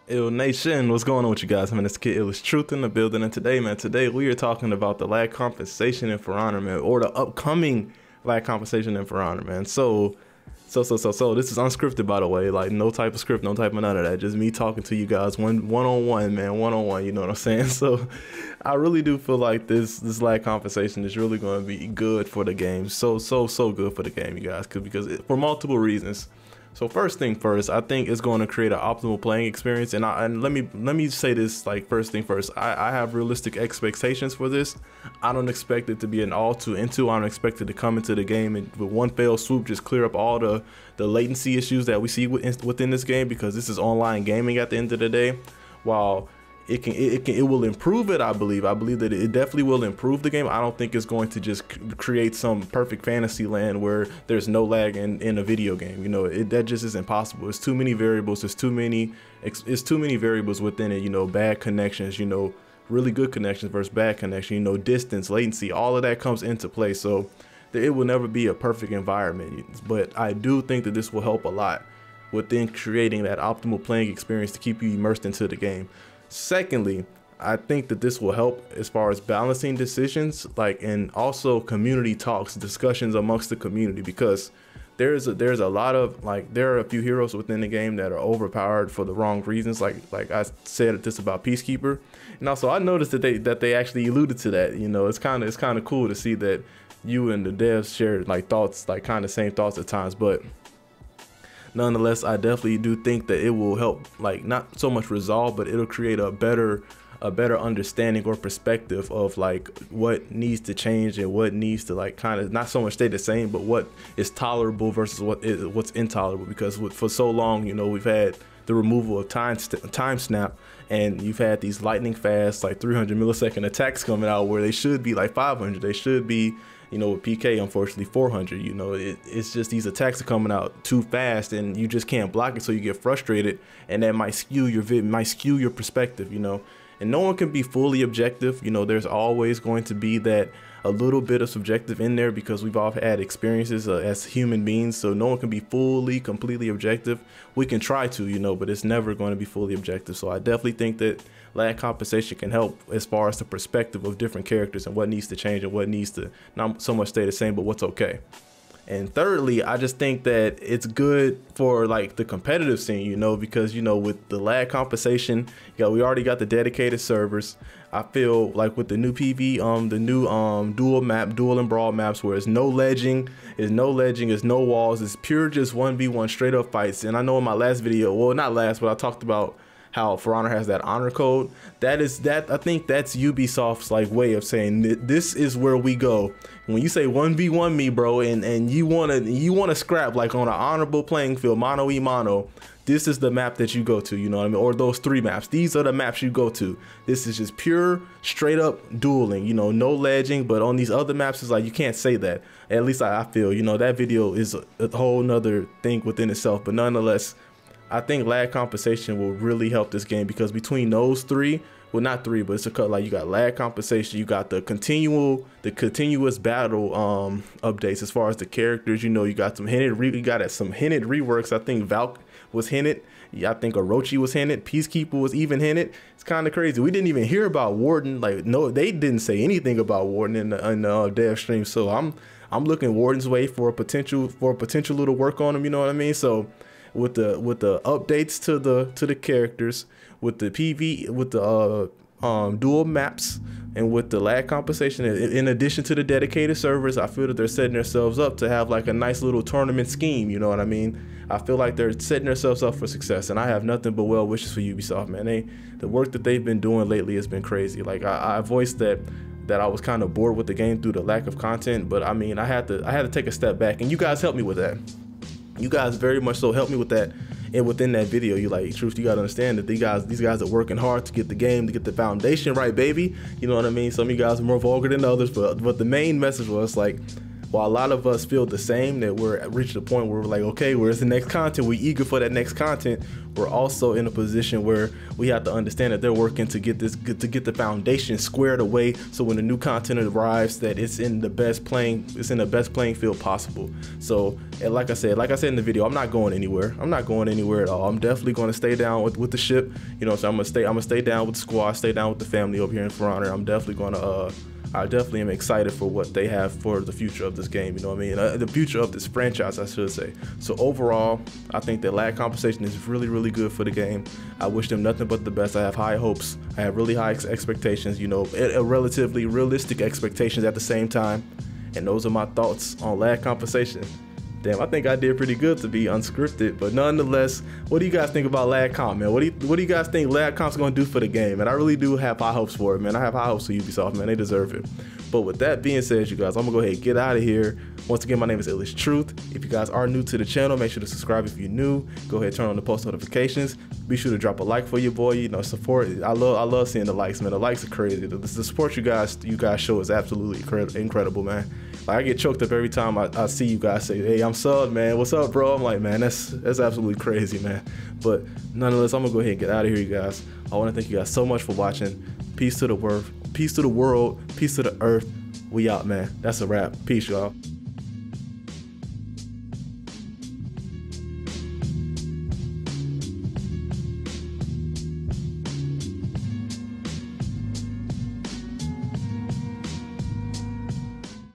Ill Nation, what's going on with you guys? Man, it's Kid Ill's Truth in the building, and today we are talking about the lag compensation in For Honor, man, or the upcoming lag compensation in For Honor, man. So this is unscripted, by the way, like no type of script, no type of none of that, just me talking to you guys one-on-one, man, one-on-one, you know what I'm saying? So I really do feel like this lag compensation is really going to be good for the game, so good for the game, you guys, for multiple reasons. So first thing first, I think it's going to create an optimal playing experience, and let me say this, like, first thing first, I have realistic expectations for this. I don't expect it to be an all too into. I don't expect it to come into the game and with one fell swoop just clear up all the latency issues that we see within this game, because this is online gaming at the end of the day. While it will improve it, I believe that it definitely will improve the game. I don't think it's going to just create some perfect fantasy land where there's no lag in a video game. You know, that just isn't possible. It's too many variables. It's too many variables within it. You know, bad connections, you know, really good connections versus bad connection, you know, distance, latency, all of that comes into play. So it will never be a perfect environment, but I do think that this will help a lot within creating that optimal playing experience to keep you immersed into the game. Secondly, I think that this will help as far as balancing decisions, like, and also community talks, discussions amongst the community, because there's a lot of, like, there are a few heroes within the game that are overpowered for the wrong reasons, like I said this about Peacekeeper. And also I noticed that they actually alluded to that. You know, it's kind of cool to see that you and the devs share like thoughts, like kind of same thoughts at times. But nonetheless, I definitely do think that it will help, like, not so much resolve, but it'll create a better understanding or perspective of like what needs to change and what needs to, like, kind of not so much stay the same, but what is tolerable versus what's intolerable. Because for so long, you know, we've had the removal of time snap, and you've had these lightning fast, like 300 millisecond attacks coming out where they should be like 500. They should be, you know, with PK, unfortunately 400. You know, it's just these attacks are coming out too fast and you just can't block it, so you get frustrated, and that might skew your perspective, you know. And no one can be fully objective. You know, there's always going to be that a little bit of subjective in there, because we've all had experiences as human beings, so no one can be completely objective. We can try to, you know, but it's never going to be fully objective. So I definitely think that lag compensation can help as far as the perspective of different characters and what needs to change and what needs to not so much stay the same, but what's okay. And thirdly, I just think that it's good for, like, the competitive scene, you know, because, you know, with the lag compensation, we already got the dedicated servers. I feel like with the new PV, the new dual and brawl maps, where it's no ledging, it's no walls, it's pure just 1v1 straight up fights. And I know in my last video, well, not last, but I talked about how For Honor has that honor code. I think that's Ubisoft's, like, way of saying this is where we go. When you say 1v1 me, bro, and you wanna scrap, like, on an honorable playing field, mano y mano, this is the map that you go to, you know what I mean? Or those 3 maps. These are the maps you go to. This is just pure, straight up dueling, you know, no ledging. But on these other maps, it's like, you can't say that. At least I feel, you know, that video is a whole nother thing within itself. But nonetheless, I think lag compensation will really help this game, because between those 3, well, not 3, but it's a cut, like, you got lag compensation, you got the continuous battle updates as far as the characters. You know, you got some hinted reworks. I think Valk was hinted. Yeah, I think Orochi was hinted. Peacekeeper was even hinted. It's kind of crazy. We didn't even hear about Warden. Like, no, they didn't say anything about Warden in the dev stream. So I'm looking Warden's way for a potential little work on him. You know what I mean? So with the updates to the characters, with the PV, with the dual maps, and with the lag compensation, in addition to the dedicated servers, I feel that they're setting themselves up to have, like, a nice little tournament scheme. You know what I mean? I feel like they're setting themselves up for success, and I have nothing but well wishes for Ubisoft, man. The work that they've been doing lately has been crazy. Like, I voiced that I was kind of bored with the game through the lack of content, but I mean, I had to take a step back, and you guys helped me with that. You guys very much so helped me with that. And within that video, you, like, Truth, you gotta understand that these guys are working hard to get the game, to get the foundation right, baby. You know what I mean? Some of you guys are more vulgar than others, but the main message was, like, while a lot of us feel the same, that we're reached the point where we're like, okay, where's the next content? We're eager for that next content. We're also in a position where we have to understand that they're working to get the foundation squared away, so when the new content arrives, that it's in the best playing field possible. So, and like I said in the video, I'm not going anywhere. I'm not going anywhere at all. I'm definitely going to stay down with the ship. You know, so I'm gonna stay down with the squad, stay down with the family over here in For Honor. I'm definitely gonna I definitely am excited for what they have for the future of this game, you know what I mean? The future of this franchise, I should say. So overall, I think that lag compensation is really, really good for the game. I wish them nothing but the best. I have high hopes. I have really high expectations, you know, relatively realistic expectations at the same time. And those are my thoughts on lag compensation. Damn, I think I did pretty good to be unscripted, but nonetheless, what do you guys think about lag comp, man? What do you guys think lag comp's gonna do for the game? And I really do have high hopes for it, man. I have high hopes for Ubisoft, man. They deserve it. But with that being said, you guys, I'm gonna go ahead and get out of here. Once again, my name is Illich Truth. If you guys are new to the channel, make sure to subscribe if you're new. Go ahead and turn on the post notifications. Be sure to drop a like for your boy. You know, support. I love seeing the likes, man. The likes are crazy. The support you guys show is absolutely incredible, man. Like, I get choked up every time I see you guys say, hey, I'm subbed, man. What's up, bro? I'm like, man, that's absolutely crazy, man. But nonetheless, I'm gonna go ahead and get out of here, you guys. I want to thank you guys so much for watching. Peace to the world, peace to the world, peace to the earth. We out, man. That's a wrap. Peace, y'all.